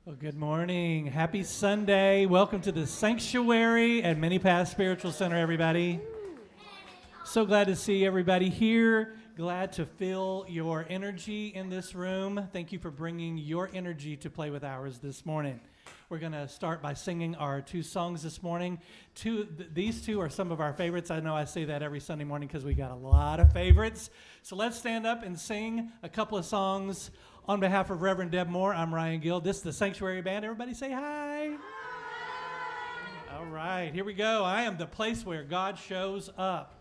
Well, good morning. Happy Sunday. Welcome to the Sanctuary at Mini Path Spiritual Center, everybody. So glad to see everybody here. Glad to feel your energy in this room. Thank you for bringing your energy to play with ours this morning. We're going to start by singing our two songs this morning. These two are some of our favorites. I know I say that every Sunday morning because we got a lot of favorites. So let's stand up and sing a couple of songs. On behalf of Reverend Deb Moore, I'm Ryan Gill. This is the Sanctuary Band. Everybody say hi. Hi. All right, here we go. I am the place where God shows up.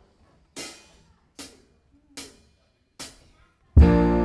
I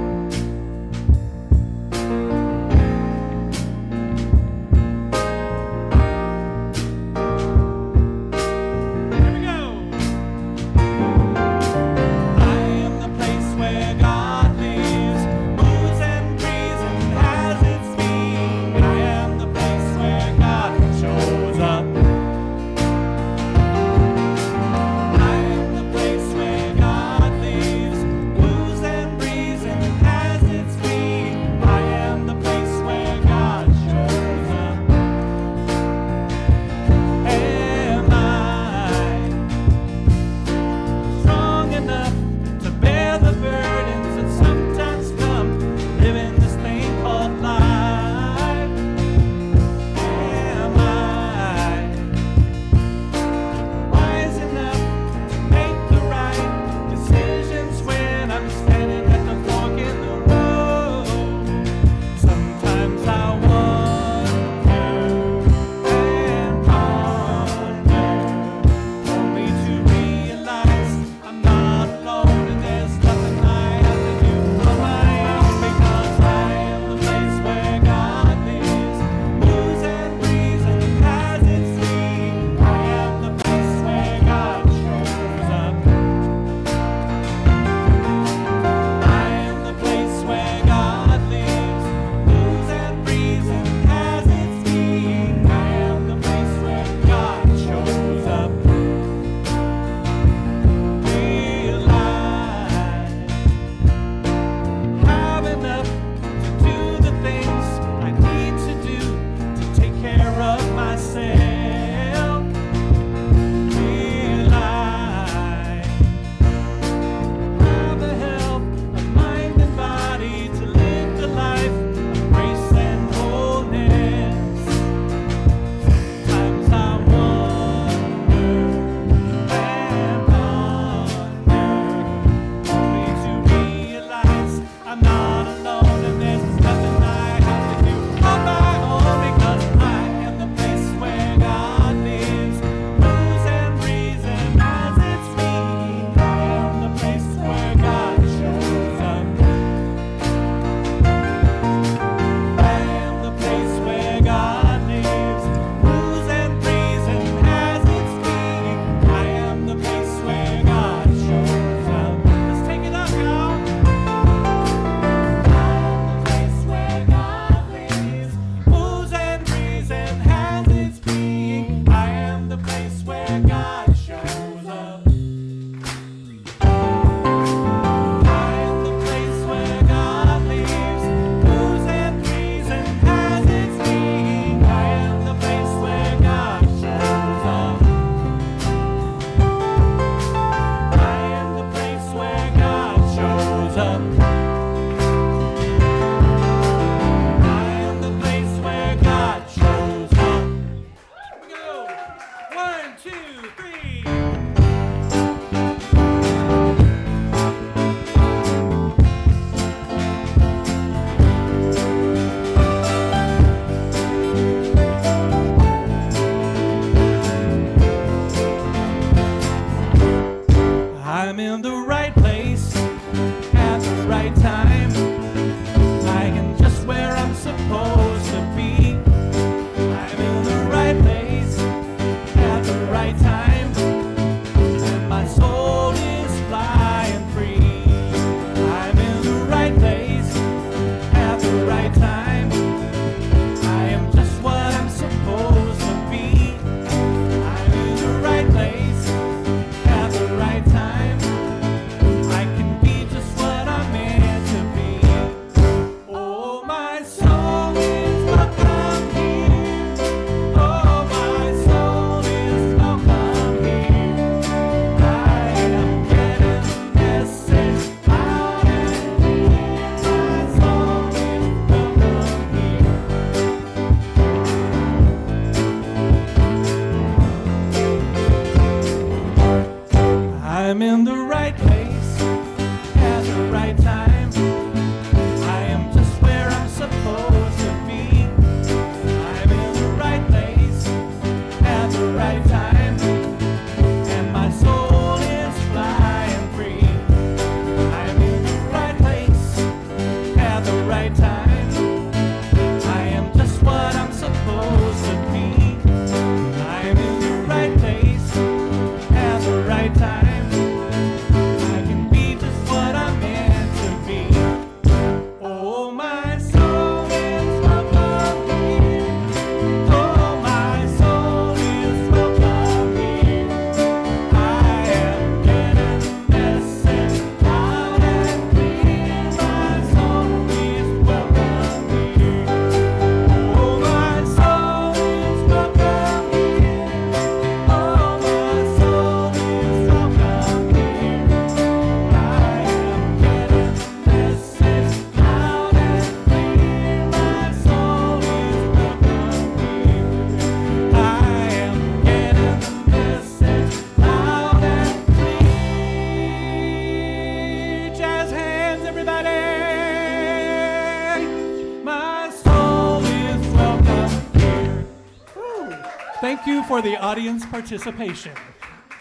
thank you for the audience participation.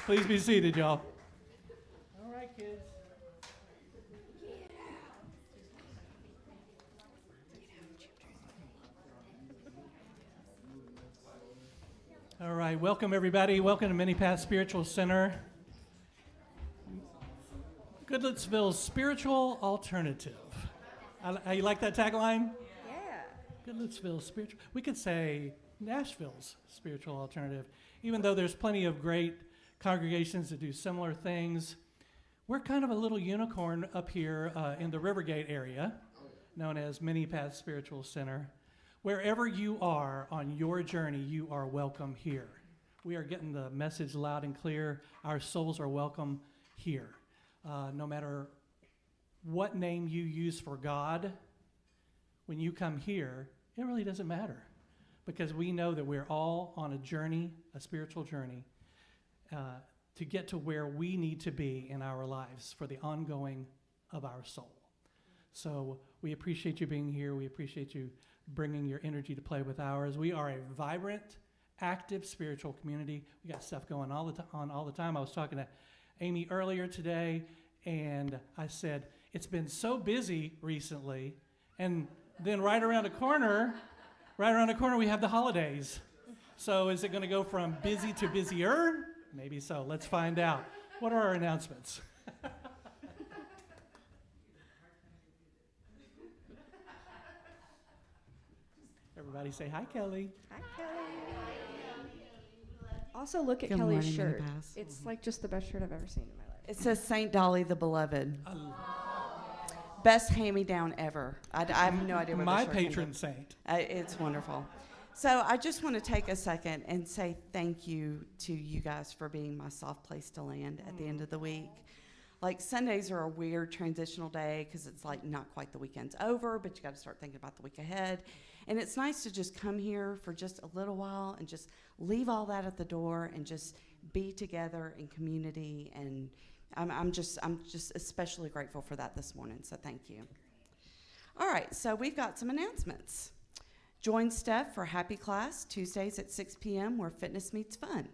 Please be seated, y'all. All right, kids. All right, welcome everybody. Welcome to Mini Path Spiritual Center. Goodlettsville's spiritual alternative. You like that tagline? Yeah. Goodlettsville's spiritual. We could say Nashville's spiritual alternative. Even though there's plenty of great congregations that do similar things, we're kind of a little unicorn up here in the Rivergate area, known as Mini Path Spiritual Center. Wherever you are on your journey, you are welcome here. We are getting the message loud and clear. Our souls are welcome here. No matter what name you use for God, when you come here, it really doesn't matter, because we know that we're all on a journey, a spiritual journey, to get to where we need to be in our lives for the ongoing of our soul. So we appreciate you being here. We appreciate you bringing your energy to play with ours. We are a vibrant, active spiritual community. We got stuff going all the time. I was talking to Amy earlier today, and I said, it's been so busy recently, and then right around the corner, we have the holidays. So is it going to go from busy to busier? Maybe so. Let's find out. What are our announcements? Everybody say hi, Kelly. Hi, Kelly. Also, look at Good Kelly's morning, shirt. Mini-Pass. It's like just the best shirt I've ever seen in my life. It says St. Dolly the Beloved. Best hand-me-down ever. I have no idea where My the shirt came patron from. saint. It's wonderful. So I just want to take a second and say thank you to you guys for being my soft place to land at the end of the week. Like, Sundays are a weird transitional day because it's like not quite the weekend's over, but you got to start thinking about the week ahead. And it's nice to just come here for just a little while and just leave all that at the door and just be together in community. And I'm just especially grateful for that this morning. So thank you. All right, so we've got some announcements. Join Steph for Happy Class Tuesdays at 6 p.m. where fitness meets fun.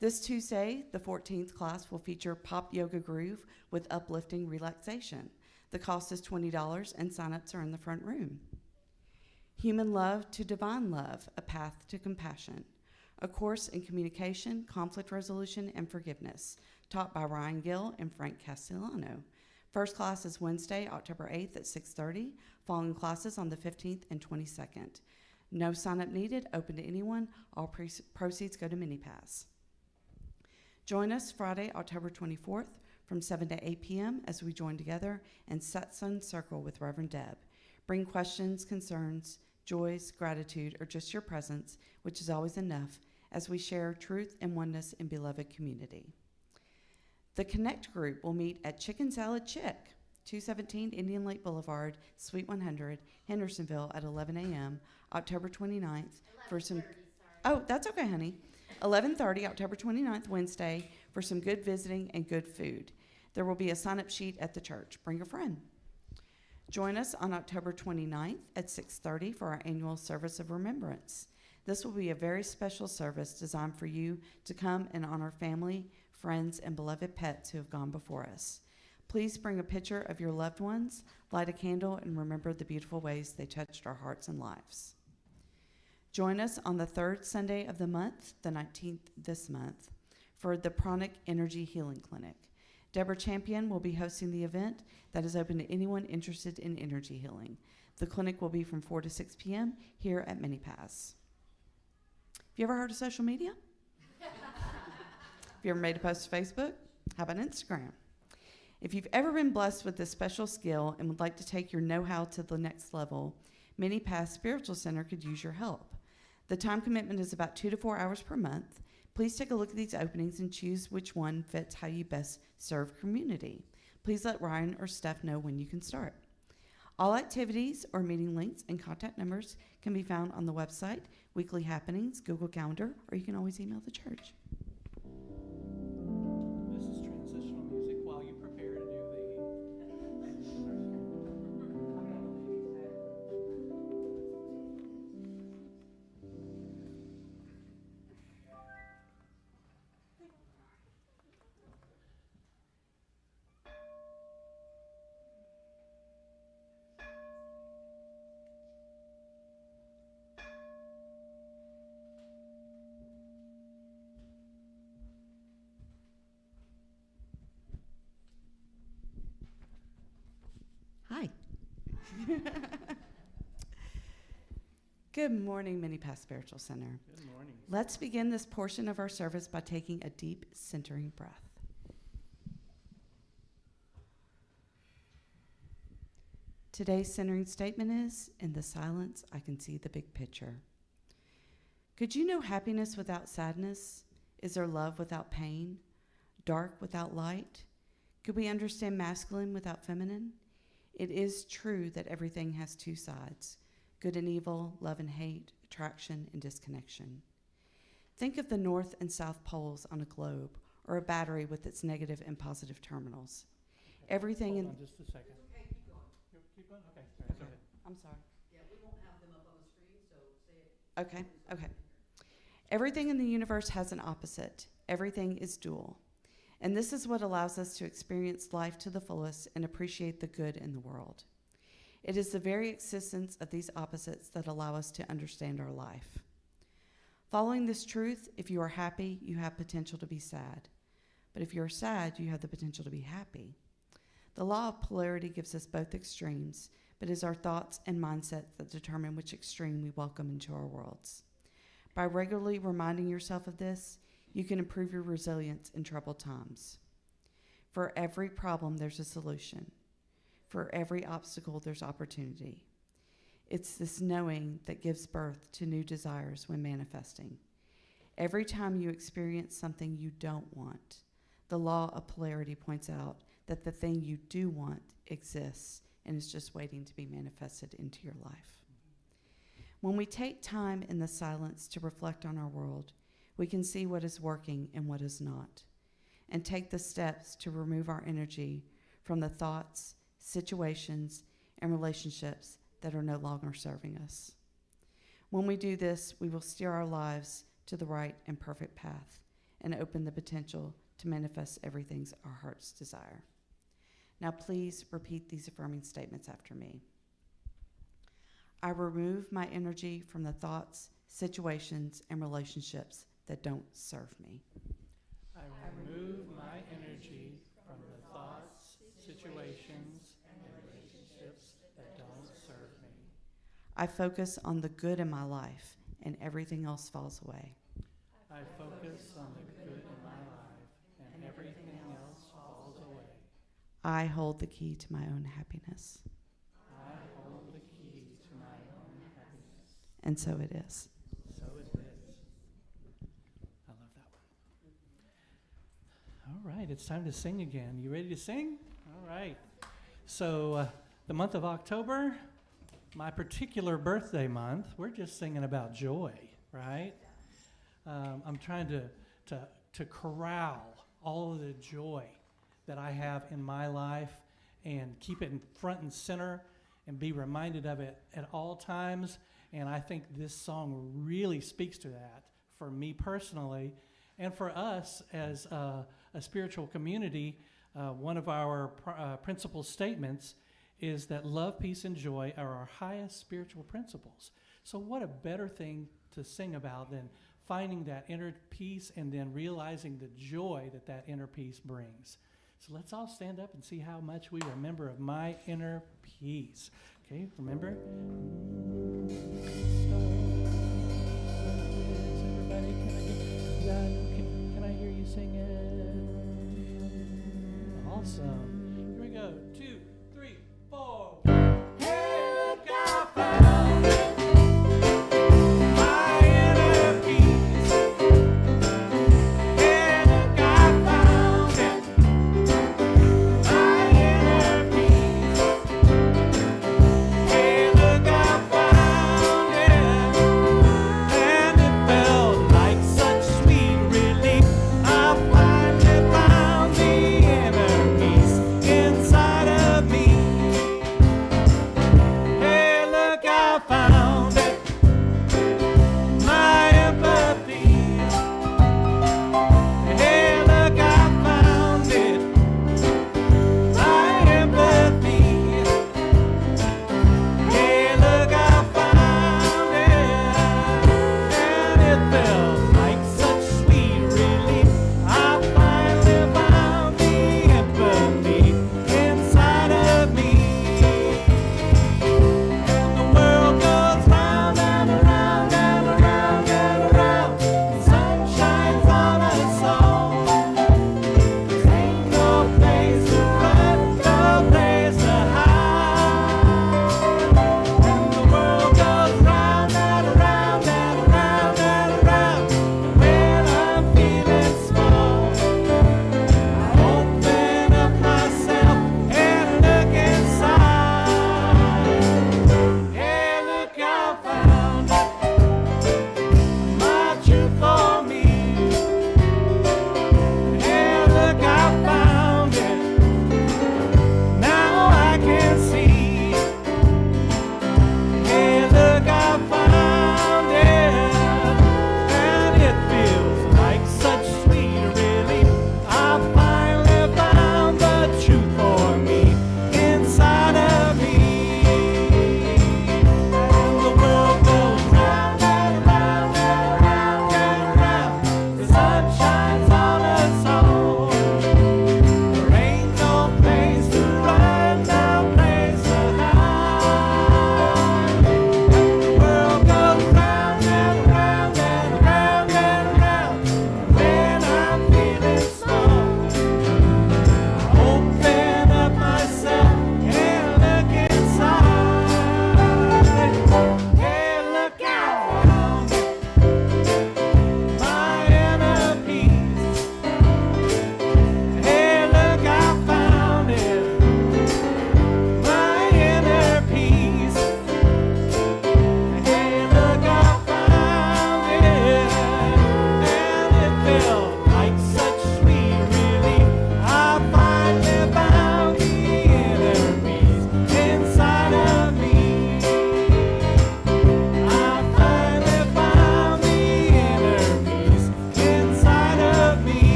This Tuesday, the 14th class will feature Pop Yoga Groove with uplifting relaxation. The cost is $20 and sign-ups are in the front room. Human Love to Divine Love, A Path to Compassion. A course in communication, conflict resolution, and forgiveness, taught by Ryan Gill and Frank Castellano. First class is Wednesday, October 8th at 6:30, following classes on the 15th and 22nd. No sign-up needed, open to anyone. All proceeds go to Mini-Pass. Join us Friday, October 24th from 7 to 8 p.m. as we join together in Satsang Circle with Reverend Deb. Bring questions, concerns, joys, gratitude, or just your presence, which is always enough, as we share truth and oneness in beloved community. The Connect group will meet at Chicken Salad Chick, 217 Indian Lake Boulevard, Suite 100, Hendersonville at 11 a.m., October 29th for some... Oh, that's okay, honey. 11:30, October 29th, Wednesday, for some good visiting and good food. There will be a sign-up sheet at the church. Bring a friend. Join us on October 29th at 6:30 for our annual Service of Remembrance. This will be a very special service designed for you to come and honor family, friends, and beloved pets who have gone before us. Please bring a picture of your loved ones, light a candle, and remember the beautiful ways they touched our hearts and lives. Join us on the third Sunday of the month, the 19th this month, for the Pranic Energy Healing Clinic. Deborah Champion will be hosting the event that is open to anyone interested in energy healing. The clinic will be from 4 to 6 p.m. here at Mini-Pass. Have you ever heard of social media? Have you ever made a post to Facebook? How about Instagram? If you've ever been blessed with this special skill and would like to take your know-how to the next level, Mini-Pass Spiritual Center could use your help. The time commitment is about 2 to 4 hours per month. Please take a look at these openings and choose which one fits how you best serve community. Please let Ryan or Steph know when you can start. All activities or meeting links and contact numbers can be found on the website, weekly happenings, Google Calendar, or you can always email the church. This is transitional music while you prepare to do the... Good morning, Mini Path Spiritual Center. Good morning. Let's begin this portion of our service by taking a deep centering breath. Today's centering statement is, in the silence, I can see the big picture. Could you know happiness without sadness? Is there love without pain? Dark without light? Could we understand masculine without feminine? It is true that everything has two sides, good and evil, love and hate, attraction and disconnection. Think of the north and south poles on a globe, or a battery with its negative and positive terminals. Okay. Everything Hold in... on just a second. Okay, keep going. Keep going? Okay. All right, go ahead. I'm sorry. Yeah, we won't have them up on the screen, so say it. Okay. Everything in the universe has an opposite. Everything is dual. And this is what allows us to experience life to the fullest and appreciate the good in the world. It is the very existence of these opposites that allow us to understand our life. Following this truth, if you are happy, you have potential to be sad. But if you're sad, you have the potential to be happy. The law of polarity gives us both extremes, but it is our thoughts and mindsets that determine which extreme we welcome into our worlds. By regularly reminding yourself of this, you can improve your resilience in troubled times. For every problem, there's a solution. For every obstacle, there's opportunity. It's this knowing that gives birth to new desires when manifesting. Every time you experience something you don't want, the law of polarity points out that the thing you do want exists and is just waiting to be manifested into your life. When we take time in the silence to reflect on our world, we can see what is working and what is not, and take the steps to remove our energy from the thoughts, situations, and relationships that are no longer serving us. When we do this, we will steer our lives to the right and perfect path and open the potential to manifest everything our hearts desire. Now please repeat these affirming statements after me. I remove my energy from the thoughts, situations, and relationships that don't serve me. I remove my energy from the thoughts, situations, and relationships that don't serve me. I focus on the good in my life, and everything else falls away. I focus on the good in my life, and everything else falls away. I hold the key to my own happiness. I hold the key to my own happiness. And so it is. So it is. I love that one. All right, it's time to sing again. You ready to sing? All right. So the month of October, my particular birthday month, we're just singing about joy, right? I'm trying to corral all of the joy that I have in my life and keep it in front and center and be reminded of it at all times. And I think this song really speaks to that for me personally and for us as a spiritual community. One of our principal statements is that love, peace, and joy are our highest spiritual principles. So what a better thing to sing about than finding that inner peace and then realizing the joy that that inner peace brings. So let's all stand up and see how much we remember of my inner peace. Okay, remember? Everybody, can I hear you sing it? Awesome. Here we go. 2, 3, 4. Hey, look, I found it. My inner peace. Hey, look, I found it. My inner peace. Hey, look, I found it. And it felt like such sweet relief. I finally found the inner peace inside of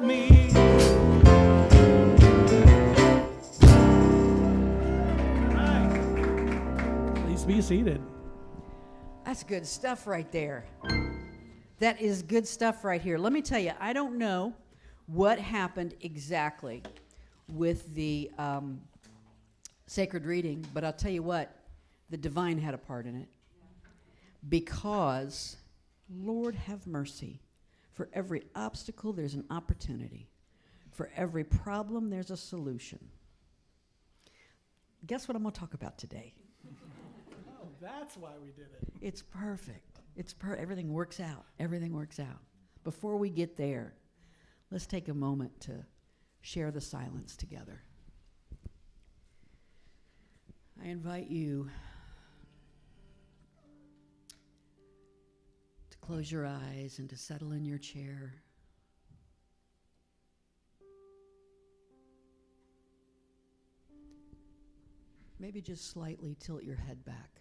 of me. Right. Please be seated. That's good stuff right there. That is good stuff right here. Let me tell you, I don't know what happened exactly with the sacred reading, but I'll tell you what, the divine had a part in it. Because, Lord have mercy, for every obstacle there's an opportunity. For every problem there's a solution. Guess what I'm going to talk about today? Oh, that's why we did it. It's perfect. Everything works out. Everything works out. Before we get there, let's take a moment to share the silence together. I invite you to close your eyes and to settle in your chair. Maybe just slightly tilt your head back.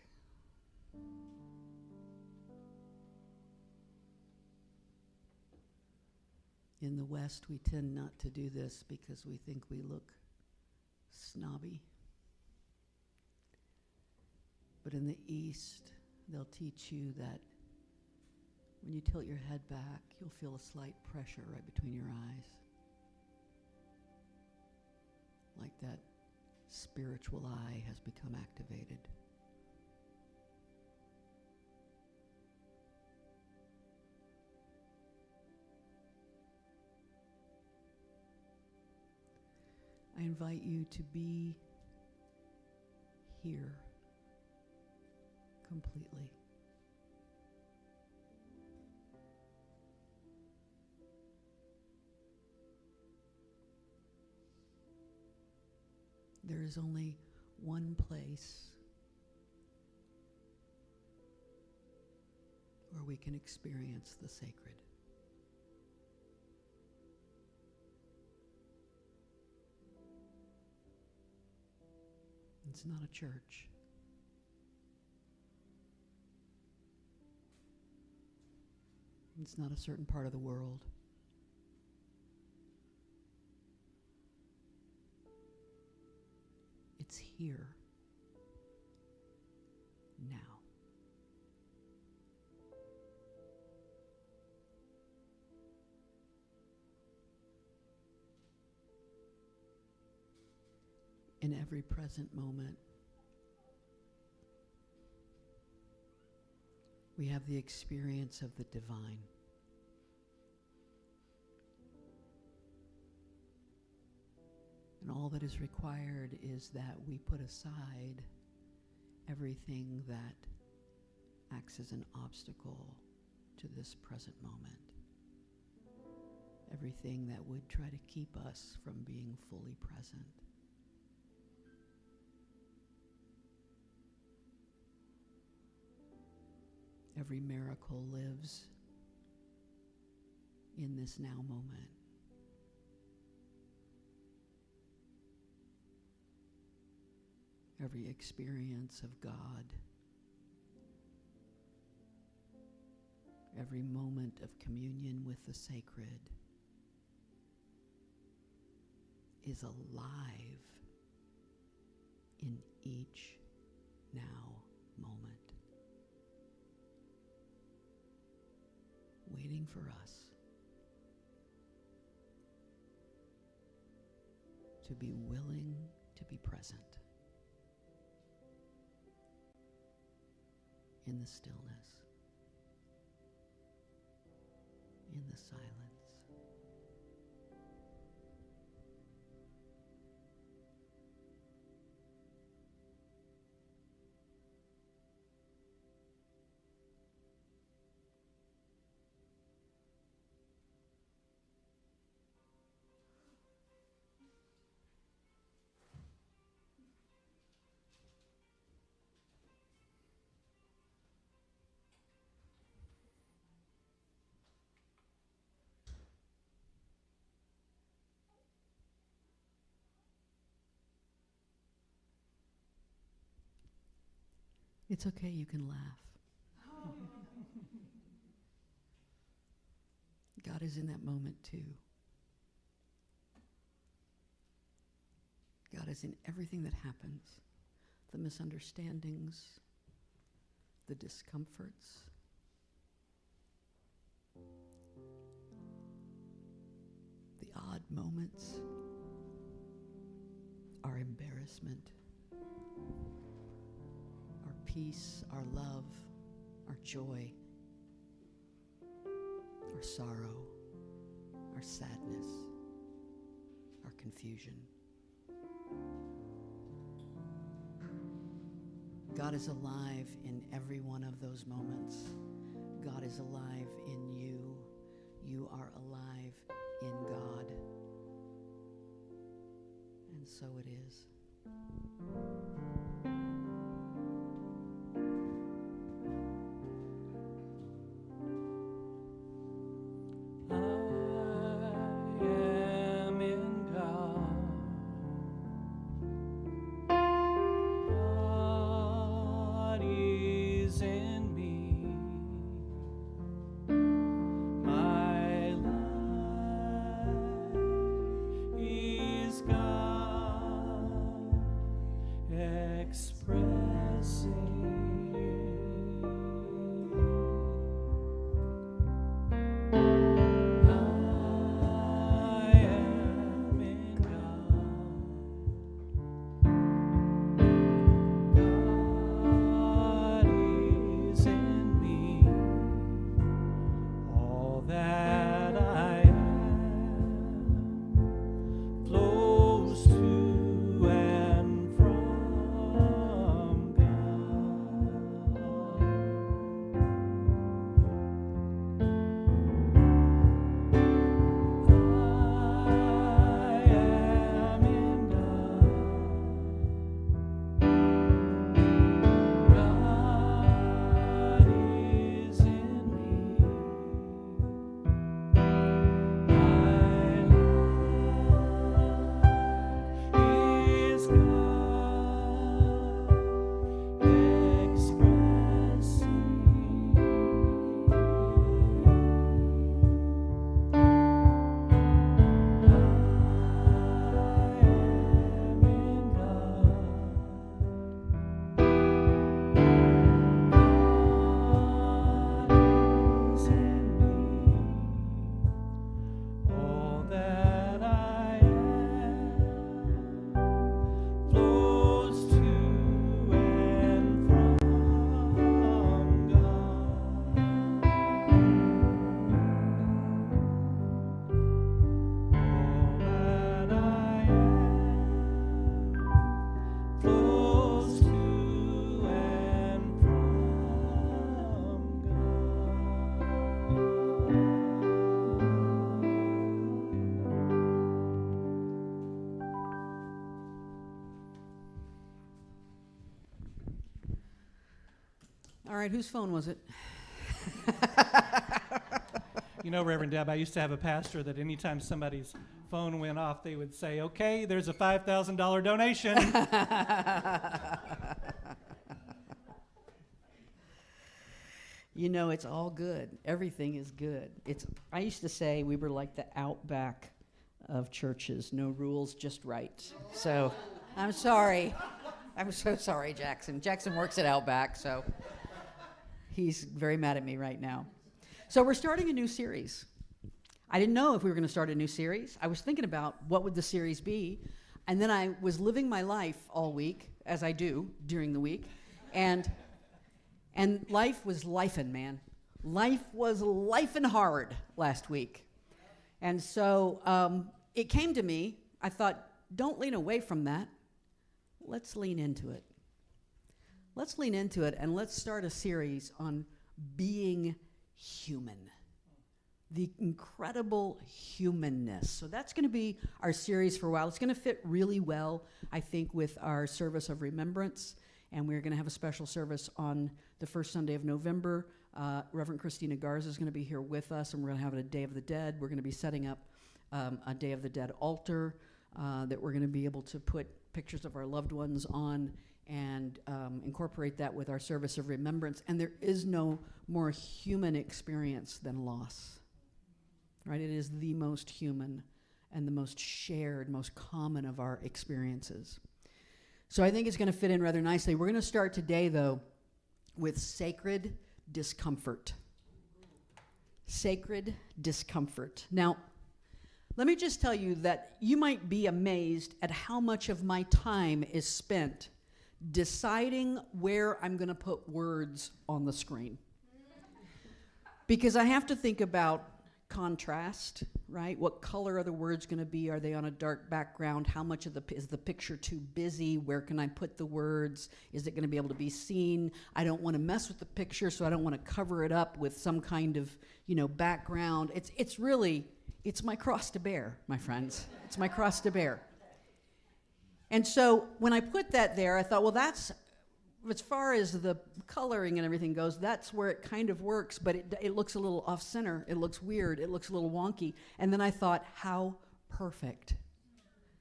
In the West, we tend not to do this because we think we look snobby. But in the East, they'll teach you that when you tilt your head back, you'll feel a slight pressure right between your eyes. Like that spiritual eye has become activated. I invite you to be here completely. There is only one place where we can experience the sacred. It's not a church. It's not a certain part of the world. It's here, now. In every present moment, we have the experience of the divine. And all that is required is that we put aside everything that acts as an obstacle to this present moment. Everything that would try to keep us from being fully present. Every miracle lives in this now moment. Every experience of God, every moment of communion with the sacred is alive in each now moment, waiting for us to be willing to be present in the stillness, in the silence. It's okay, you can laugh. God is in that moment too. God is in everything that happens, the misunderstandings, the discomforts, the odd moments, our embarrassment, our peace, our love, our joy, our sorrow, our sadness, our confusion. God is alive in every one of those moments. God is alive in you. You are alive in God. And so it is. All right, whose phone was it? You know, Reverend Deb, I used to have a pastor that anytime somebody's phone went off, they would say, okay, there's a $5,000 donation. You know, it's all good. Everything is good. I used to say we were like the Outback of churches. No rules, just right. So I'm sorry. I'm so sorry, Jackson. Jackson works at Outback, so he's very mad at me right now. So we're starting a new series. I didn't know if we were going to start a new series. I was thinking about what would the series be, and then I was living my life all week, as I do during the week, and life was lifing, man. Life was lifing hard last week. And so it came to me. I thought, don't lean away from that. Let's lean into it. Let's lean into it, and let's start a series on being human. The incredible humanness. So that's going to be our series for a while. It's going to fit really well, I think, with our service of remembrance. And we're going to have a special service on the first Sunday of November. Reverend Christina Garza is going to be here with us, and we're going to have a Day of the Dead. We're going to be setting up a Day of the Dead altar that we're going to be able to put pictures of our loved ones on and incorporate that with our service of remembrance. And there is no more human experience than loss, right? It is the most human and the most shared, most common of our experiences. So I think it's going to fit in rather nicely. We're going to start today, though, with sacred discomfort. Sacred discomfort. Now, let me just tell you that you might be amazed at how much of my time is spent deciding where I'm going to put words on the screen. Because I have to think about contrast, right? What color are the words going to be? Are they on a dark background? How much of is the picture too busy? Where can I put the words? Is it going to be able to be seen? I don't want to mess with the picture, so I don't want to cover it up with some kind of, background. It's my cross to bear, my friends. It's my cross to bear. And so when I put that there, I thought, well, that's, as far as the coloring and everything goes, that's where it kind of works, but it looks a little off-center. It looks weird. It looks a little wonky. And then I thought, how perfect.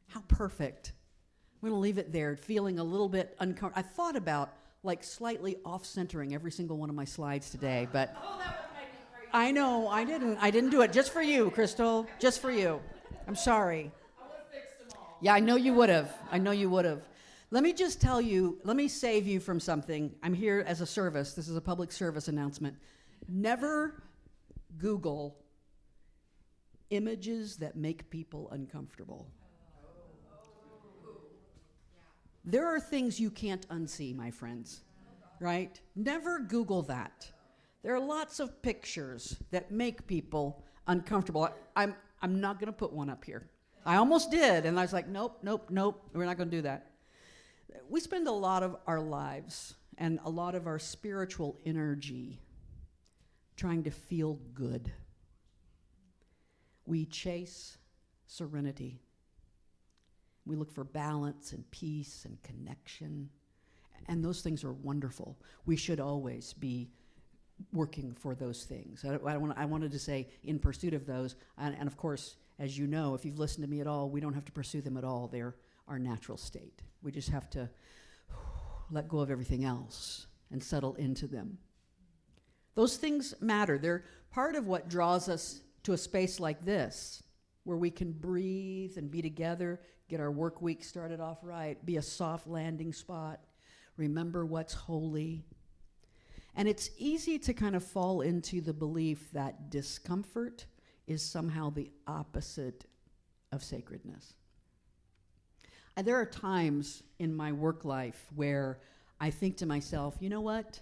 How perfect. I'm going to leave it there, feeling a little bit uncomfortable. I thought about, slightly off-centering every single one of my slides today, but... Oh, that would make me crazy. I know, I didn't do it. Just for you, Crystal. Just for you. I'm sorry. I would have fixed them all. Yeah, I know you would have. Let me just tell you, let me save you from something. I'm here as a service. This is a public service announcement. Never Google images that make people uncomfortable. There are things you can't unsee, my friends, right? Never Google that. There are lots of pictures that make people uncomfortable. I'm not going to put one up here. I almost did, and I was like, nope, we're not going to do that. We spend a lot of our lives and a lot of our spiritual energy trying to feel good. We chase serenity. We look for balance and peace and connection, and those things are wonderful. We should always be working for those things. I wanted to say in pursuit of those, and of course, as you know, if you've listened to me at all, we don't have to pursue them at all. They're our natural state. We just have to let go of everything else and settle into them. Those things matter. They're part of what draws us to a space like this, where we can breathe and be together, get our work week started off right, be a soft landing spot, remember what's holy. And it's easy to kind of fall into the belief that discomfort is somehow the opposite of sacredness. And there are times in my work life where I think to myself, you know what?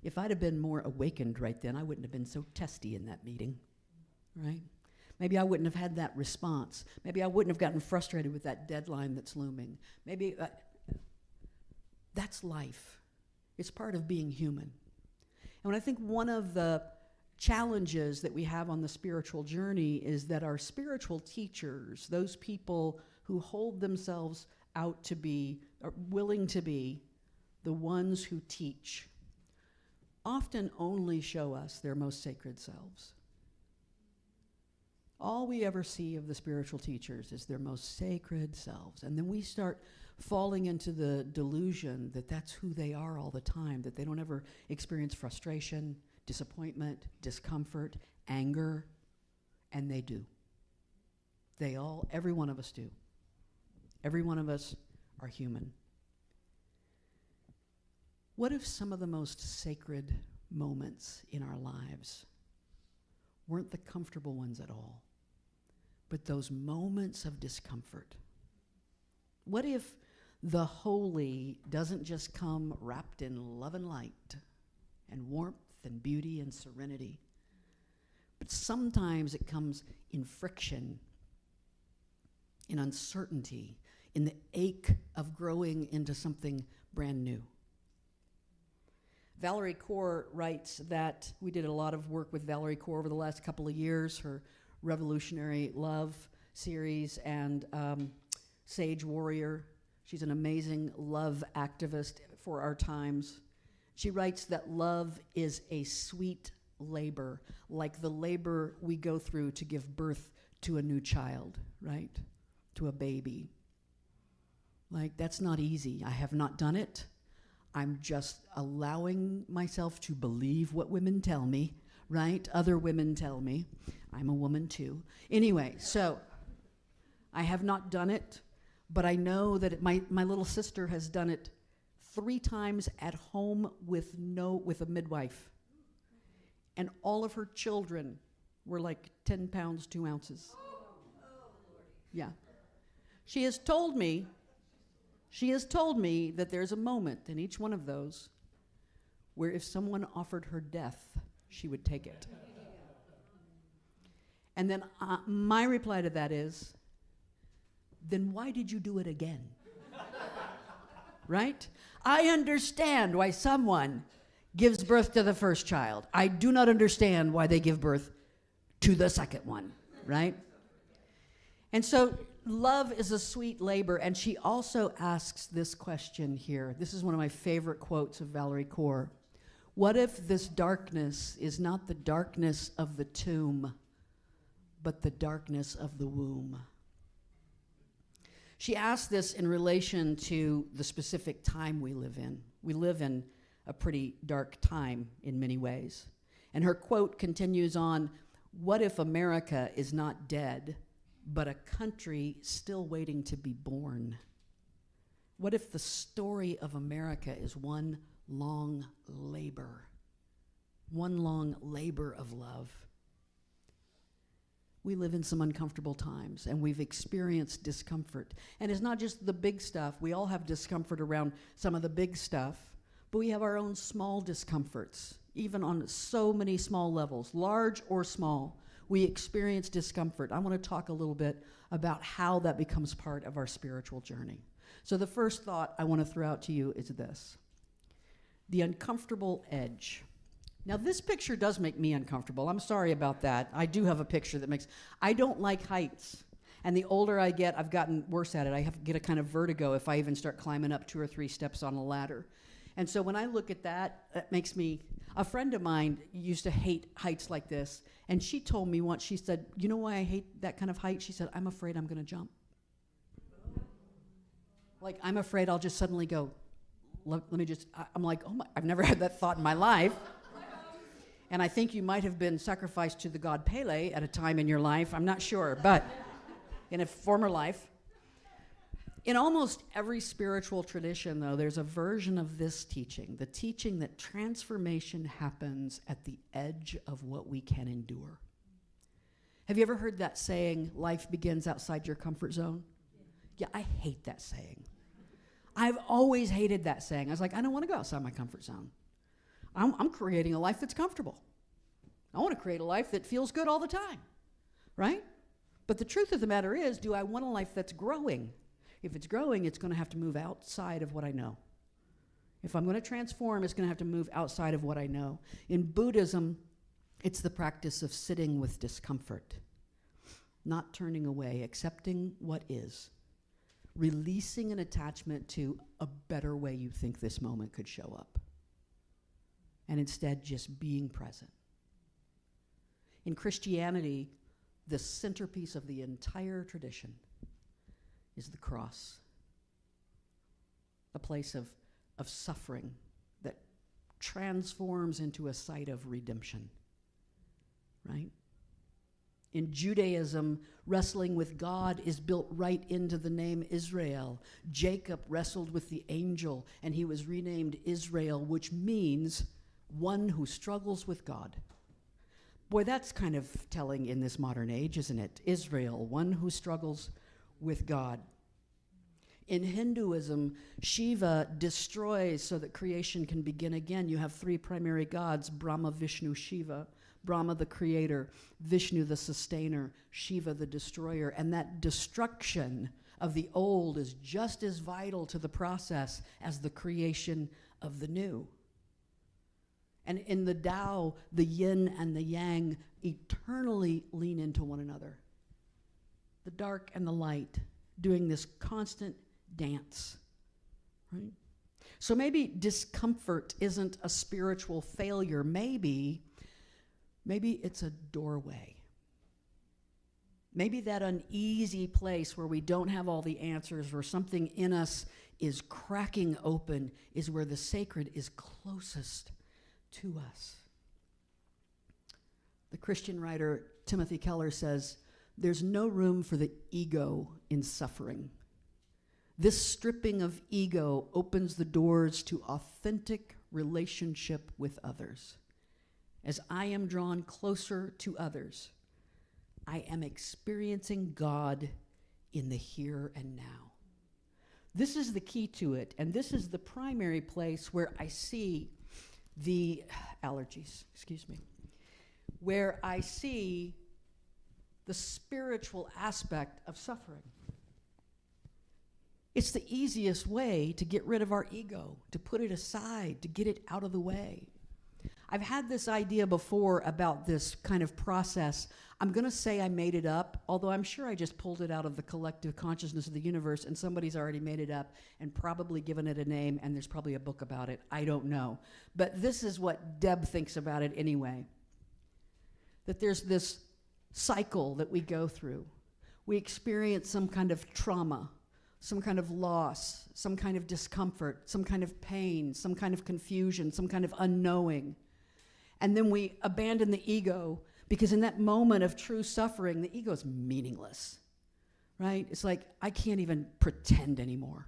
If I'd have been more awakened right then, I wouldn't have been so testy in that meeting, right? Maybe I wouldn't have had that response. Maybe I wouldn't have gotten frustrated with that deadline that's looming. Maybe that's life. It's part of being human. And I think one of the challenges that we have on the spiritual journey is that our spiritual teachers, those people who hold themselves out to be, or willing to be, the ones who teach, often only show us their most sacred selves. All we ever see of the spiritual teachers is their most sacred selves. And then we start falling into the delusion that that's who they are all the time, that they don't ever experience frustration, disappointment, discomfort, anger, and they do. Every one of us do. Every one of us are human. What if some of the most sacred moments in our lives weren't the comfortable ones at all, but those moments of discomfort? What if the holy doesn't just come wrapped in love and light and warmth and beauty and serenity, but sometimes it comes in friction, in uncertainty, in the ache of growing into something brand new? Valerie Kaur writes that we did a lot of work with Valerie Kaur over the last couple of years, her Revolutionary Love series and Sage Warrior. She's an amazing love activist for our times. She writes that love is a sweet labor, like the labor we go through to give birth to a new child, right? To a baby. Like, that's not easy. I have not done it. I'm just allowing myself to believe what women tell me, right? Other women tell me. I'm a woman too. Anyway, so I have not done it, but I know that my little sister has done it 3 times at home with a midwife. And all of her children were like 10 pounds, 2 ounces. Yeah. She has told me that there's a moment in each one of those where if someone offered her death, she would take it. And then my reply to that is, then why did you do it again? Right? I understand why someone gives birth to the first child. I do not understand why they give birth to the second one, right? And so love is a sweet labor, and she also asks this question here. This is one of my favorite quotes of Valerie Kaur. What if this darkness is not the darkness of the tomb, but the darkness of the womb? She asked this in relation to the specific time we live in. We live in a pretty dark time in many ways. And her quote continues on, what if America is not dead, but a country still waiting to be born? What if the story of America is one long labor of love? We live in some uncomfortable times, and we've experienced discomfort. And it's not just the big stuff. We all have discomfort around some of the big stuff, but we have our own small discomforts, even on so many small levels, large or small. We experience discomfort. I want to talk a little bit about how that becomes part of our spiritual journey. So the first thought I want to throw out to you is this: the uncomfortable edge. Now, this picture does make me uncomfortable. I'm sorry about that. I do have a picture that makes... I don't like heights. And the older I get, I've gotten worse at it. I get a kind of vertigo if I even start climbing up 2 or 3 steps on a ladder. And so when I look at that, it makes me... A friend of mine used to hate heights like this, and she told me once, she said, you know why I hate that kind of height? She said, I'm afraid I'm going to jump. Like, I'm afraid I'll just suddenly go, let me just... I'm like, oh my, I've never had that thought in my life. And I think you might have been sacrificed to the god Pele at a time in your life. I'm not sure, but in a former life. In almost every spiritual tradition, though, there's a version of this teaching, the teaching that transformation happens at the edge of what we can endure. Have you ever heard that saying, life begins outside your comfort zone? Yeah, I hate that saying. I've always hated that saying. I was like, I don't want to go outside my comfort zone. I'm creating a life that's comfortable. I want to create a life that feels good all the time, right? But the truth of the matter is, do I want a life that's growing? If it's growing, it's going to have to move outside of what I know. If I'm going to transform, it's going to have to move outside of what I know. In Buddhism, it's the practice of sitting with discomfort, not turning away, accepting what is, releasing an attachment to a better way you think this moment could show up, and instead just being present. In Christianity, the centerpiece of the entire tradition is the cross, a place of suffering that transforms into a site of redemption, right? In Judaism, wrestling with God is built right into the name Israel. Jacob wrestled with the angel, and he was renamed Israel, which means one who struggles with God. Boy, that's kind of telling in this modern age, isn't it? Israel, one who struggles with God. In Hinduism, Shiva destroys so that creation can begin again. You have 3 primary gods, Brahma, Vishnu, Shiva. Brahma, the creator, Vishnu, the sustainer, Shiva, the destroyer. And that destruction of the old is just as vital to the process as the creation of the new. And in the Tao, the yin and the yang eternally lean into one another. The dark and the light doing this constant dance, right? So maybe discomfort isn't a spiritual failure. Maybe it's a doorway. Maybe that uneasy place where we don't have all the answers, where something in us is cracking open, is where the sacred is closest to us. The Christian writer Timothy Keller says, There's no room for the ego in suffering. This stripping of ego opens the doors to authentic relationship with others. As I am drawn closer to others, I am experiencing God in the here and now. This is the key to it, and this is the primary place where I see the where I see the spiritual aspect of suffering. It's the easiest way to get rid of our ego, to put it aside, to get it out of the way. I've had this idea before about this kind of process. I'm going to say I made it up, although I'm sure I just pulled it out of the collective consciousness of the universe, and somebody's already made it up and probably given it a name, and there's probably a book about it. I don't know. But this is what Deb thinks about it anyway. That there's this cycle that we go through. We experience some kind of trauma, some kind of loss, some kind of discomfort, some kind of pain, some kind of confusion, some kind of unknowing. And then we abandon the ego, because in that moment of true suffering, the ego is meaningless, right? It's like, I can't even pretend anymore.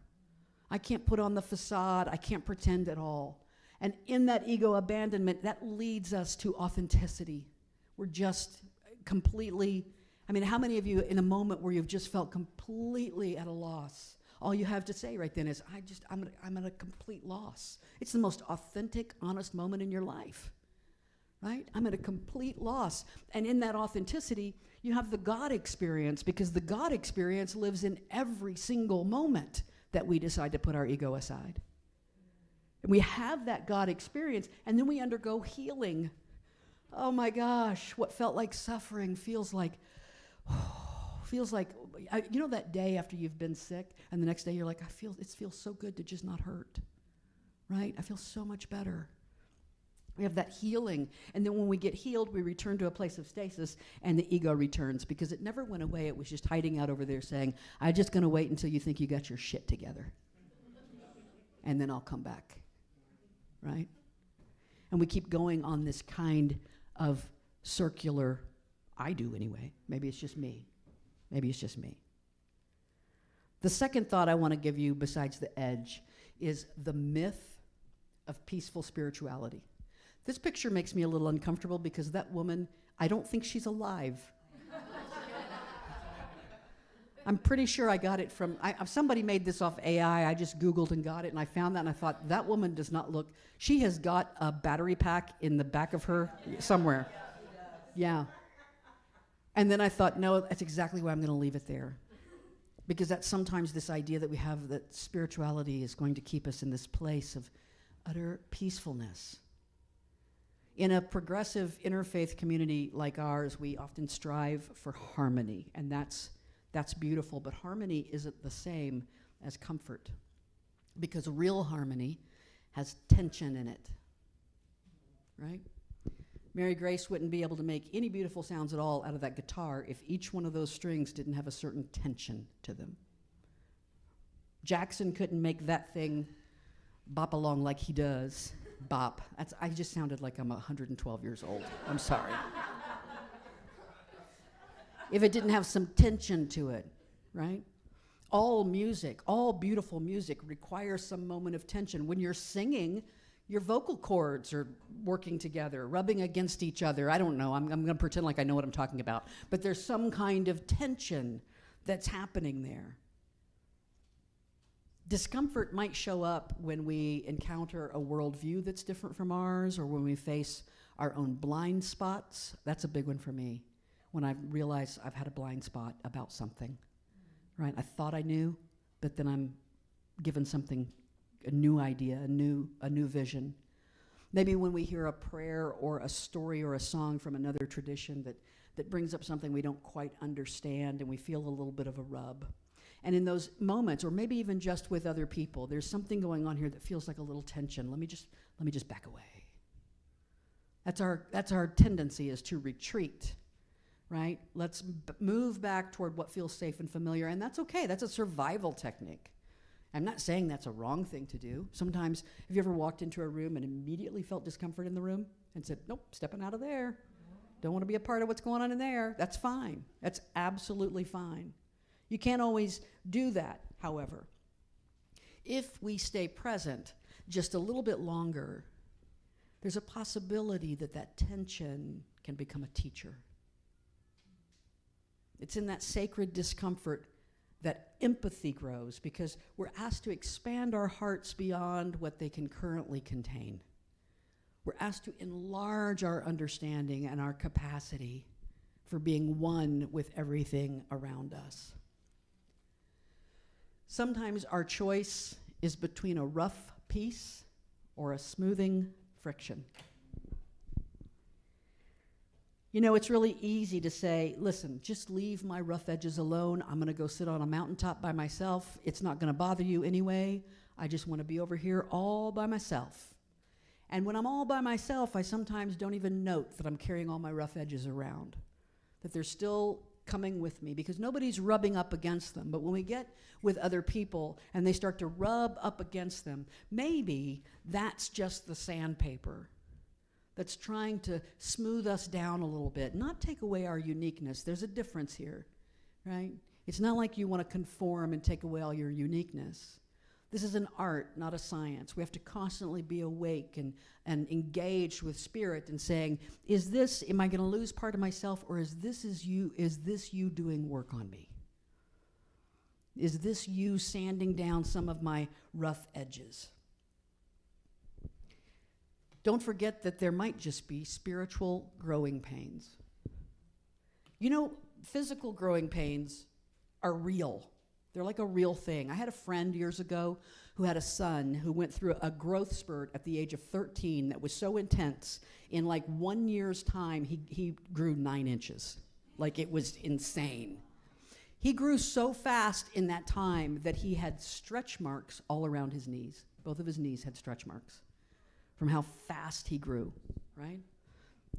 I can't put on the facade. I can't pretend at all. And in that ego abandonment, that leads us to authenticity. We're just completely, I mean, how many of you in a moment where you've just felt completely at a loss, all you have to say right then is, I'm at a complete loss. It's the most authentic, honest moment in your life. Right? I'm at a complete loss. And in that authenticity, you have the God experience, because the God experience lives in every single moment that we decide to put our ego aside. And we have that God experience, and then we undergo healing. Oh my gosh, what felt like suffering feels like, you know that day after you've been sick, and the next day you're like, it feels so good to just not hurt. Right? I feel so much better. We have that healing, and then when we get healed, we return to a place of stasis, and the ego returns, because it never went away. It was just hiding out over there saying, I'm just going to wait until you think you got your shit together, and then I'll come back, right? And we keep going on this kind of circular, I do anyway. Maybe it's just me. The second thought I want to give you, besides the edge, is the myth of peaceful spirituality. This picture makes me a little uncomfortable, because that woman, I don't think she's alive. I'm pretty sure I got it from, somebody made this off AI. I just Googled and got it, and I found that, and I thought, that woman does not look, she has got a battery pack in the back of her somewhere. Yeah. And then I thought, no, that's exactly why I'm going to leave it there. Because that's sometimes this idea that we have, that spirituality is going to keep us in this place of utter peacefulness. In a progressive interfaith community like ours, we often strive for harmony, and that's beautiful, but harmony isn't the same as comfort, because real harmony has tension in it, right? Mary Grace wouldn't be able to make any beautiful sounds at all out of that guitar if each one of those strings didn't have a certain tension to them. Jackson couldn't make that thing bop along like he does. Bop. I just sounded like I'm 112 years old. I'm sorry. If it didn't have some tension to it, right? All music, all beautiful music requires some moment of tension. When you're singing, your vocal cords are working together, rubbing against each other. I don't know. I'm going to pretend like I know what I'm talking about. But there's some kind of tension that's happening there. Discomfort might show up when we encounter a worldview that's different from ours, or when we face our own blind spots. That's a big one for me, when I realize I've had a blind spot about something, right? I thought I knew, but then I'm given something, a new idea, a new vision. Maybe when we hear a prayer or a story or a song from another tradition that brings up something we don't quite understand, and we feel a little bit of a rub. And in those moments, or maybe even just with other people, there's something going on here that feels like a little tension. Let me just back away. That's our tendency, is to retreat, right? Let's move back toward what feels safe and familiar, and that's okay. That's a survival technique. I'm not saying that's a wrong thing to do. Sometimes, have you ever walked into a room and immediately felt discomfort in the room and said, nope, stepping out of there? Don't want to be a part of what's going on in there. That's fine. That's absolutely fine. You can't always do that, however. If we stay present just a little bit longer, there's a possibility that that tension can become a teacher. It's in that sacred discomfort that empathy grows, because we're asked to expand our hearts beyond what they can currently contain. We're asked to enlarge our understanding and our capacity for being one with everything around us. Sometimes our choice is between a rough piece or a smoothing friction. You know, it's really easy to say, listen, just leave my rough edges alone. I'm going to go sit on a mountaintop by myself. It's not going to bother you anyway. I just want to be over here all by myself. And when I'm all by myself, I sometimes don't even note that I'm carrying all my rough edges around, that they're still coming with me, because nobody's rubbing up against them. But when we get with other people and they start to rub up against them, maybe that's just the sandpaper that's trying to smooth us down a little bit, not take away our uniqueness. There's a difference here, right? It's not like you want to conform and take away all your uniqueness. This is an art, not a science. We have to constantly be awake and engaged with spirit and saying, am I going to lose part of myself, or is this you doing work on me? Is this you sanding down some of my rough edges? Don't forget that there might just be spiritual growing pains. You know, physical growing pains are real. They're like a real thing. I had a friend years ago who had a son who went through a growth spurt at the age of 13 that was so intense. In like 1 year's time, he grew 9 inches. Like, it was insane. He grew so fast in that time that he had stretch marks all around his knees. Both of his knees had stretch marks from how fast he grew, right?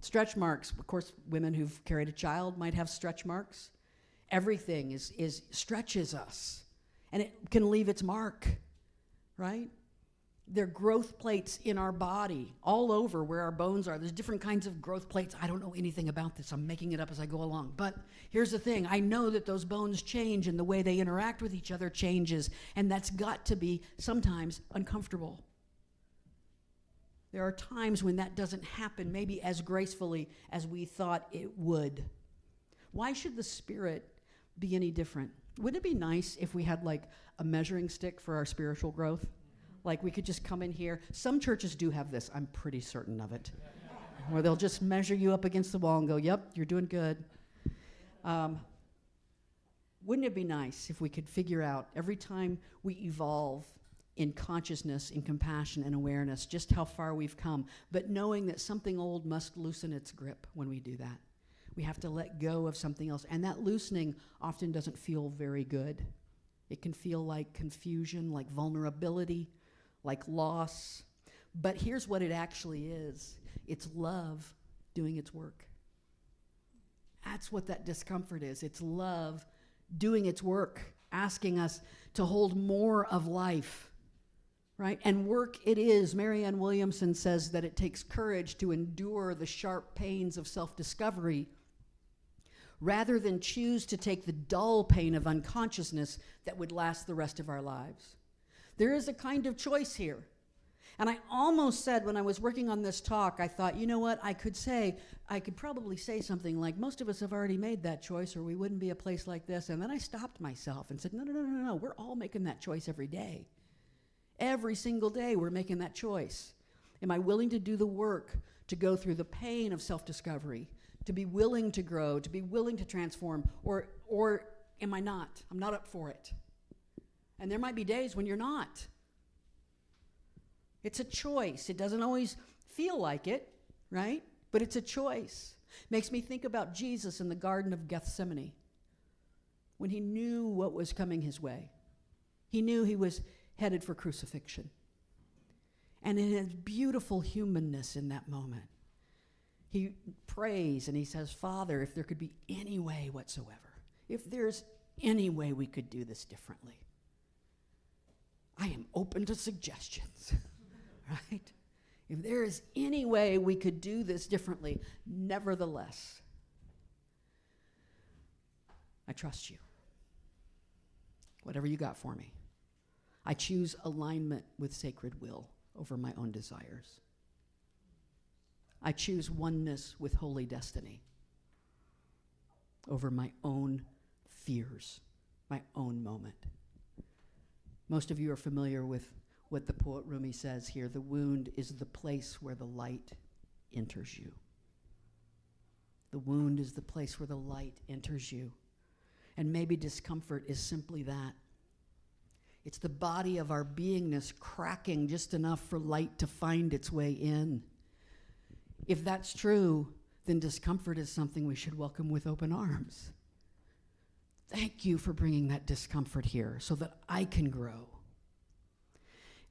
Stretch marks, of course, women who've carried a child might have stretch marks. Everything stretches us, and it can leave its mark, right? There are growth plates in our body all over where our bones are. There's different kinds of growth plates. I don't know anything about this. I'm making it up as I go along. But here's the thing. I know that those bones change, and the way they interact with each other changes, and that's got to be sometimes uncomfortable. There are times when that doesn't happen maybe as gracefully as we thought it would. Why should the Spirit be any different? Wouldn't it be nice if we had like a measuring stick for our spiritual growth? Like, we could just come in here. Some churches do have this. I'm pretty certain of it. Where they'll just measure you up against the wall and go, yep, you're doing good. Wouldn't it be nice if we could figure out every time we evolve in consciousness, in compassion and awareness, just how far we've come, but knowing that something old must loosen its grip when we do that. We have to let go of something else, and that loosening often doesn't feel very good. It can feel like confusion, like vulnerability, like loss. But here's what it actually is. It's love doing its work. That's what that discomfort is. It's love doing its work, asking us to hold more of life. Right? And work it is. Marianne Williamson says that it takes courage to endure the sharp pains of self-discovery rather than choose to take the dull pain of unconsciousness that would last the rest of our lives. There is a kind of choice here. And I almost said when I was working on this talk, I thought, you know what, I could probably say something like, most of us have already made that choice, or we wouldn't be a place like this. And then I stopped myself and said, no, we're all making that choice every day. Every single day we're making that choice. Am I willing to do the work to go through the pain of self-discovery, to be willing to grow, to be willing to transform, or am I not? I'm not up for it. And there might be days when you're not. It's a choice. It doesn't always feel like it, right? But it's a choice. Makes me think about Jesus in the Garden of Gethsemane when he knew what was coming his way. He knew he was headed for crucifixion. And in his beautiful humanness in that moment, he prays and he says, Father, if there could be any way whatsoever, if there's any way we could do this differently, I am open to suggestions, right? if there is any way we could do this differently, nevertheless, I trust you. Whatever you got for me. I choose alignment with sacred will over my own desires. I choose oneness with holy destiny over my own fears, my own moment. Most of you are familiar with what the poet Rumi says here. The wound is the place where the light enters you. The wound is the place where the light enters you. And maybe discomfort is simply that. It's the body of our beingness cracking just enough for light to find its way in. If that's true, then discomfort is something we should welcome with open arms. Thank you for bringing that discomfort here so that I can grow.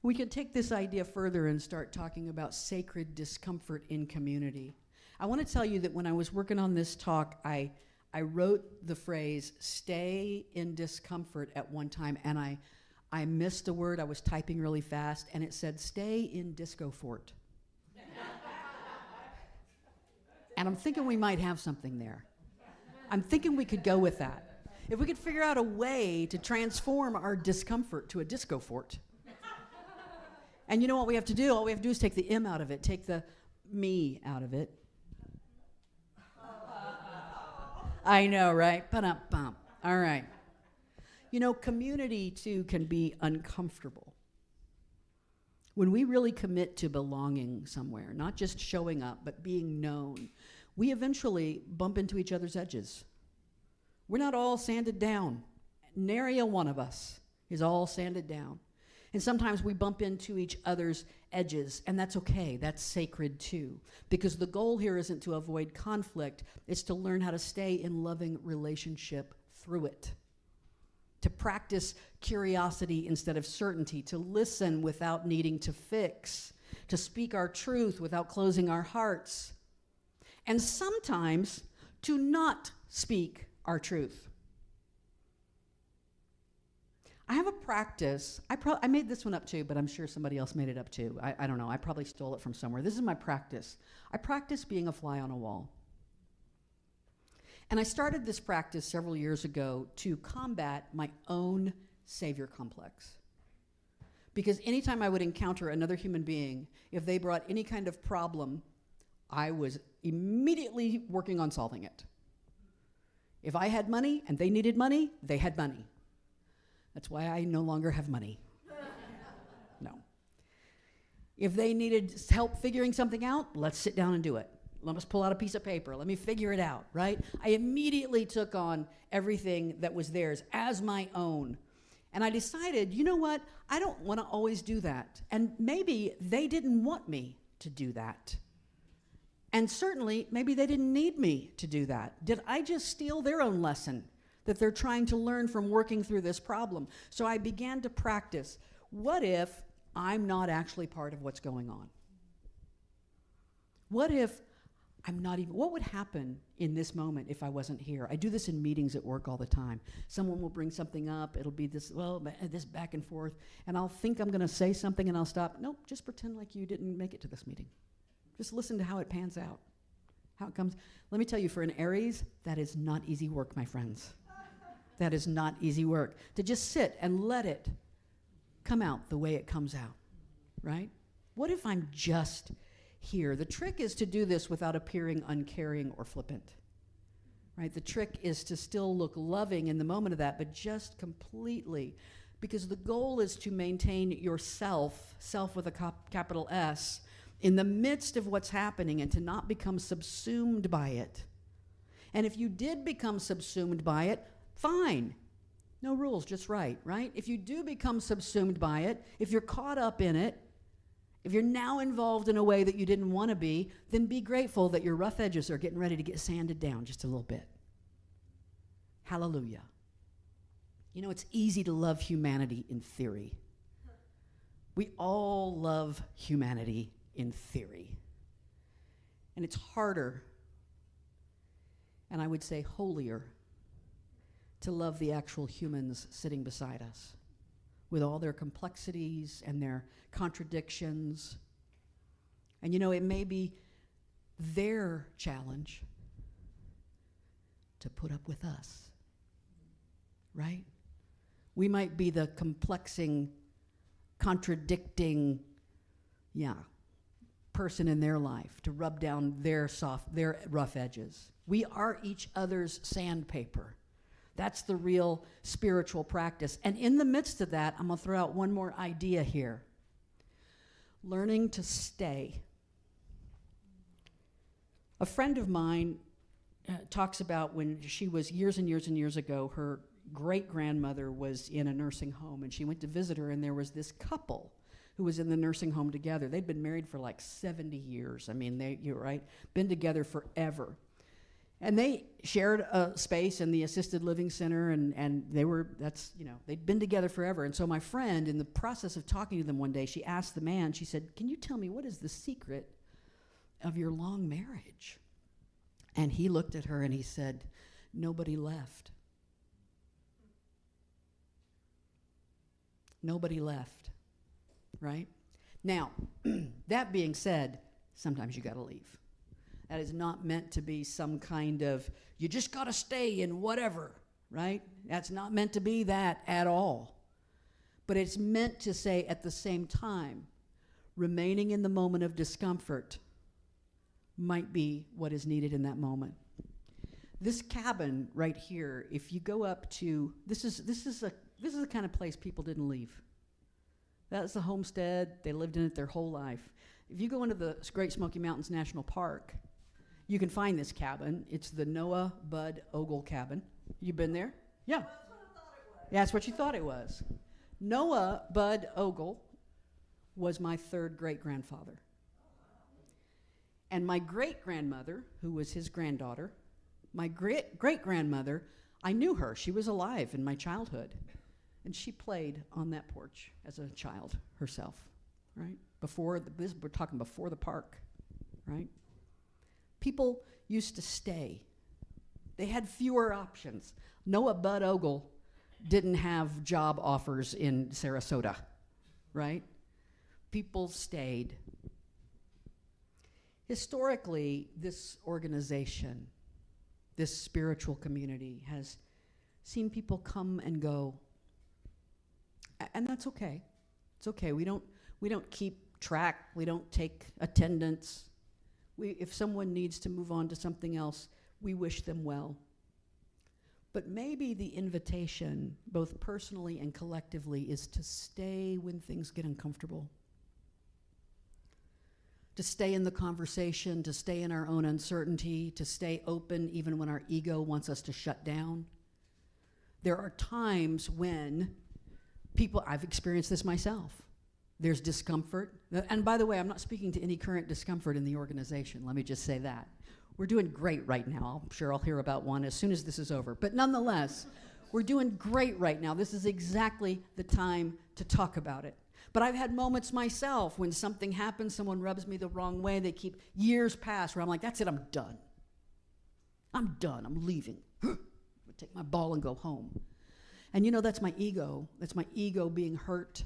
We could take this idea further and start talking about sacred discomfort in community. I want to tell you that when I was working on this talk, I wrote the phrase, stay in discomfort at one time, and I missed a word. I was typing really fast, and it said, stay in Discomfort. And I'm thinking we might have something there. I'm thinking we could go with that. If we could figure out a way to transform our discomfort to a disco-fort. And you know what we have to do? All we have to do is take the M out of it, take the me out of it. I know, right? Ba-dum-bum. All right. You know, community, too, can be uncomfortable. When we really commit to belonging somewhere, not just showing up, but being known, we eventually bump into each other's edges. We're not all sanded down. Nary a one of us is all sanded down. And sometimes we bump into each other's edges, and that's okay. That's sacred too. Because the goal here isn't to avoid conflict, it's to learn how to stay in loving relationship through it. To practice curiosity instead of certainty, to listen without needing to fix, to speak our truth without closing our hearts, and sometimes to not speak our truth. I have a practice. I made this one up too, but I'm sure somebody else made it up too. I don't know. I probably stole it from somewhere. This is my practice. I practice being a fly on a wall. And I started this practice several years ago to combat my own savior complex. Because anytime I would encounter another human being, if they brought any kind of problem, I was immediately working on solving it. If I had money and they needed money, they had money. That's why I no longer have money. No. If they needed help figuring something out, let's sit down and do it. Let us pull out a piece of paper. Let me figure it out, right? I immediately took on everything that was theirs as my own. And I decided, you know what? I don't want to always do that. And maybe they didn't want me to do that. And certainly, maybe they didn't need me to do that. Did I just steal their own lesson that they're trying to learn from working through this problem? So I began to practice. What if I'm not actually part of what's going on? What if what would happen in this moment if I wasn't here? I do this in meetings at work all the time. Someone will bring something up. It'll be this back and forth. And I'll think I'm going to say something and I'll stop. Nope, just pretend like you didn't make it to this meeting. Just listen to how it pans out, how it comes. Let me tell you, for an Aries, that is not easy work, my friends. That is not easy work. To just sit and let it come out the way it comes out, right? What if I'm just here? The trick is to do this without appearing uncaring or flippant, right? The trick is to still look loving in the moment of that, but just completely, because the goal is to maintain yourself, self with a capital S, in the midst of what's happening and to not become subsumed by it. And if you did become subsumed by it, fine. No rules, just right? If you do become subsumed by it, if you're caught up in it, if you're now involved in a way that you didn't want to be, then be grateful that your rough edges are getting ready to get sanded down just a little bit. Hallelujah. You know, it's easy to love humanity in theory. We all love humanity in theory. And it's harder, and I would say holier, to love the actual humans sitting beside us with all their complexities and their contradictions, And you know, it may be their challenge to put up with us, right? We might be the complexing, contradicting, person in their life to rub down their rough edges. We are each other's sandpaper. That's the real spiritual practice. And in the midst of that, I'm going to throw out one more idea here. Learning to stay. A friend of mine talks about when she was years and years and years ago, her great-grandmother was in a nursing home, and she went to visit her, and there was this couple who was in the nursing home together. They'd been married for like 70 years. I mean, you're right, been together forever. And they shared a space in the assisted living center, and they'd been together forever. And so my friend, in the process of talking to them one day, she asked the man, she said, "Can you tell me what is the secret of your long marriage?" And he looked at her and he said, "Nobody left." Nobody left, right? Now, that being said, sometimes you gotta leave. That is not meant to be some kind of, you just gotta stay in whatever, right? That's not meant to be that at all. But it's meant to say at the same time, remaining in the moment of discomfort might be what is needed in that moment. This cabin right here, if you go up to, this is the kind of place people didn't leave. That's the homestead. They lived in it their whole life. If you go into the Great Smoky Mountains National Park, you can find this cabin. It's the Noah Bud Ogle cabin. You been there? Yeah. That's what I thought it was. That's what you thought it was. Noah Bud Ogle was my third great-grandfather. And my great-grandmother, who was his granddaughter, my great-grandmother, I knew her. She was alive in my childhood. And she played on that porch as a child herself, right? We're talking before the park, right? People used to stay. They had fewer options. Noah Bud Ogle didn't have job offers in Sarasota, right? People stayed. Historically, this organization, this spiritual community has seen people come and go. And that's okay. It's okay. We don't keep track. We don't take attendance. If someone needs to move on to something else, we wish them well. But maybe the invitation, both personally and collectively, is to stay when things get uncomfortable. To stay in the conversation, to stay in our own uncertainty, to stay open even when our ego wants us to shut down. There are times when I've experienced this myself. There's discomfort. And by the way, I'm not speaking to any current discomfort in the organization. Let me just say that. We're doing great right now. I'm sure I'll hear about one as soon as this is over. But nonetheless, we're doing great right now. This is exactly the time to talk about it. But I've had moments myself when something happens, someone rubs me the wrong way, they keep years pass where I'm like, that's it, I'm done. I'm done, I'm leaving. I'll take my ball and go home. And you know, that's my ego. That's my ego being hurt.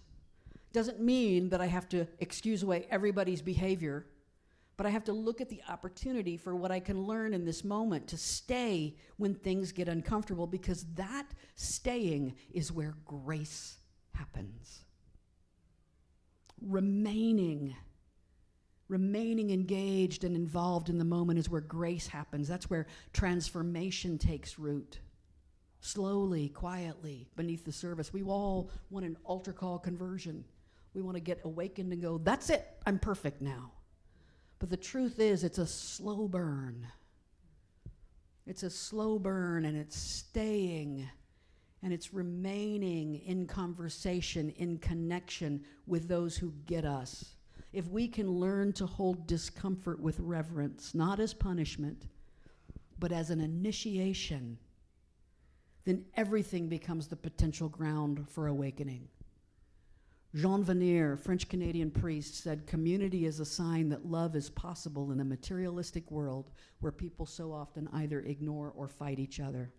Doesn't mean that I have to excuse away everybody's behavior, but I have to look at the opportunity for what I can learn in this moment to stay when things get uncomfortable, because that staying is where grace happens. Remaining engaged and involved in the moment is where grace happens. That's where transformation takes root. Slowly, quietly, beneath the surface. We all want an altar call conversion. We want to get awakened and go, that's it, I'm perfect now. But the truth is, it's a slow burn. It's a slow burn, and it's staying, and it's remaining in conversation, in connection with those who get us. If we can learn to hold discomfort with reverence, not as punishment, but as an initiation, then everything becomes the potential ground for awakening. Jean Vanier, French-Canadian priest, said, community is a sign that love is possible in a materialistic world where people so often either ignore or fight each other.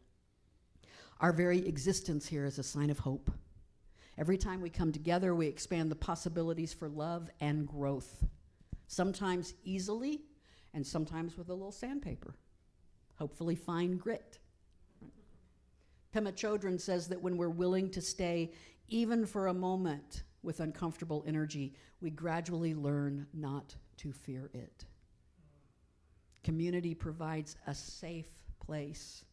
Our very existence here is a sign of hope. Every time we come together, we expand the possibilities for love and growth. sometimes easily, and sometimes with a little sandpaper, hopefully fine grit. Pema Chodron says that when we're willing to stay even for a moment with uncomfortable energy, we gradually learn not to fear it. Community provides a safe place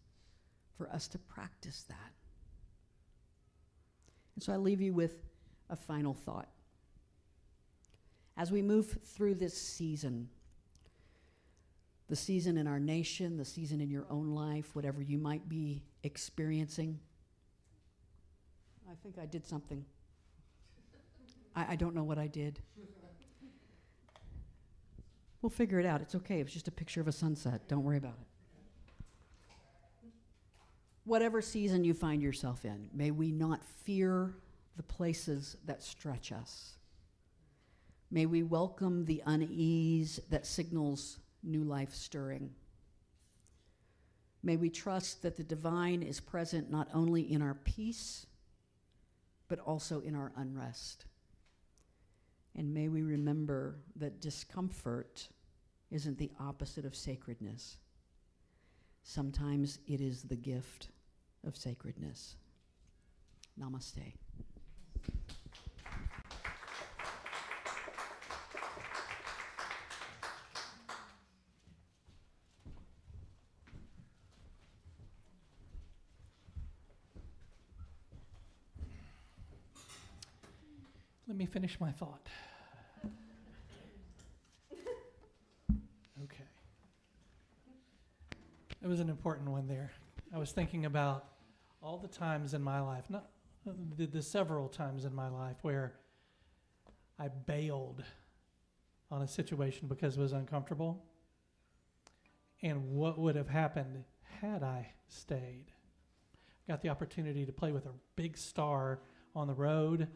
for us to practice that. And so I leave you with a final thought. As we move through this season, the season in our nation, the season in your own life, whatever you might be experiencing. I think I did something. I don't know what I did. We'll figure it out. It's okay. It was just a picture of a sunset. Don't worry about it. Whatever season you find yourself in, may we not fear the places that stretch us. May we welcome the unease that signals new life stirring. May we trust that the divine is present not only in our peace, but also in our unrest. And may we remember that discomfort isn't the opposite of sacredness. Sometimes it is the gift of sacredness. Namaste. Let me finish my thought. Okay. It was an important one there. I was thinking about all the times in my life, not the several times in my life where I bailed on a situation because it was uncomfortable, and what would have happened had I stayed. Got the opportunity to play with a big star on the road,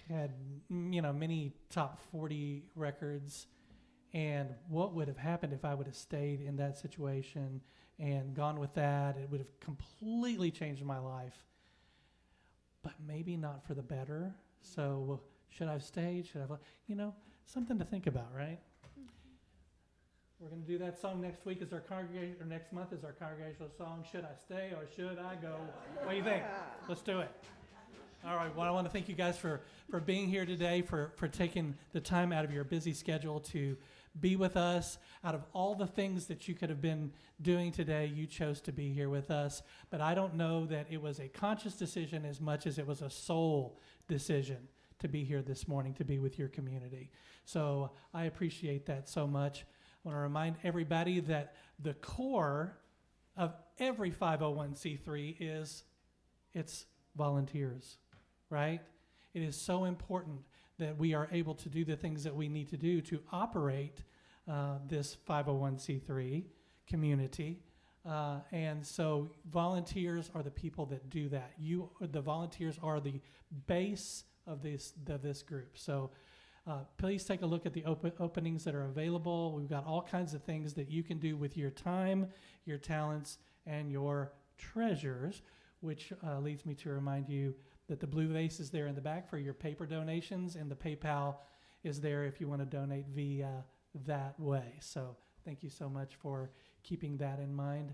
had many top 40 records, and what would have happened if I would have stayed in that situation and gone with that? It would have completely changed my life, but maybe not for the better. So should I have stayed? Should I have, something to think about, right? Mm-hmm. We're going to do that song next week as our congregation, or next month as our congregational song. Should I stay or should I go? What do you think? Let's do it. All right, well, I want to thank you guys for being here today, for taking the time out of your busy schedule to be with us. Out of all the things that you could have been doing today, you chose to be here with us. But I don't know that it was a conscious decision as much as it was a soul decision to be here this morning, to be with your community. So I appreciate that so much. I want to remind everybody that the core of every 501c3 is it's volunteers. Right? It is so important that we are able to do the things that we need to do to operate this 501c3 community. And so volunteers are the people that do that. The volunteers are the base of this group. So please take a look at the openings that are available. We've got all kinds of things that you can do with your time, your talents, and your treasures, which leads me to remind you that the blue vase is there in the back for your paper donations, and the PayPal is there if you want to donate via that way. So thank you so much for keeping that in mind.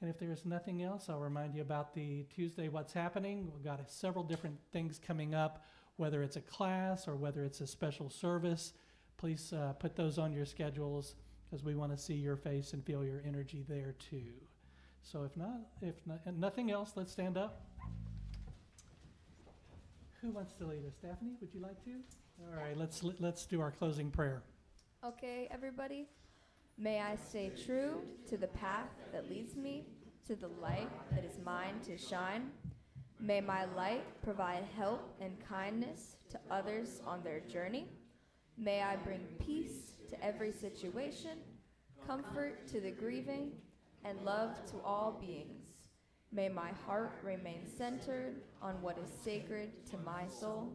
And if there's nothing else, I'll remind you about the Tuesday What's Happening. We've got several different things coming up, whether it's a class or whether it's a special service. Please put those on your schedules, because we want to see your face and feel your energy there too. So if nothing else, let's stand up. Who wants to lead us? Daphne, would you like to? All right, let's do our closing prayer. Okay, everybody. May I stay true to the path that leads me to the light that is mine to shine. May my light provide help and kindness to others on their journey. May I bring peace to every situation, comfort to the grieving, and love to all beings. May my heart remain centered on what is sacred to my soul,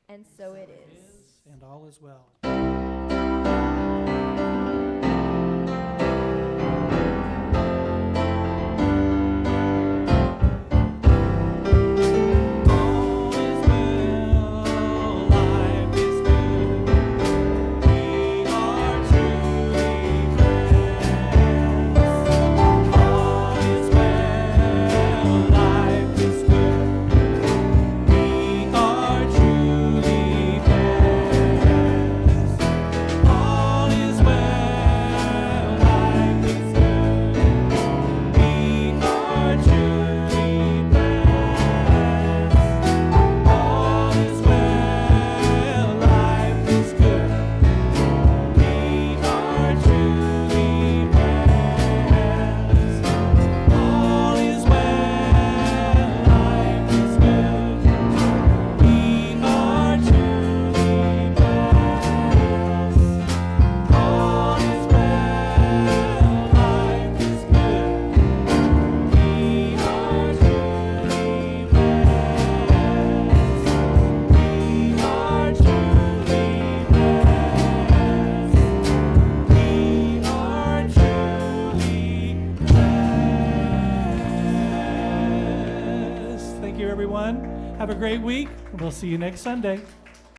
and so it is. And all is well. All is well, life is good. We are Have a great week. We'll see you next Sunday.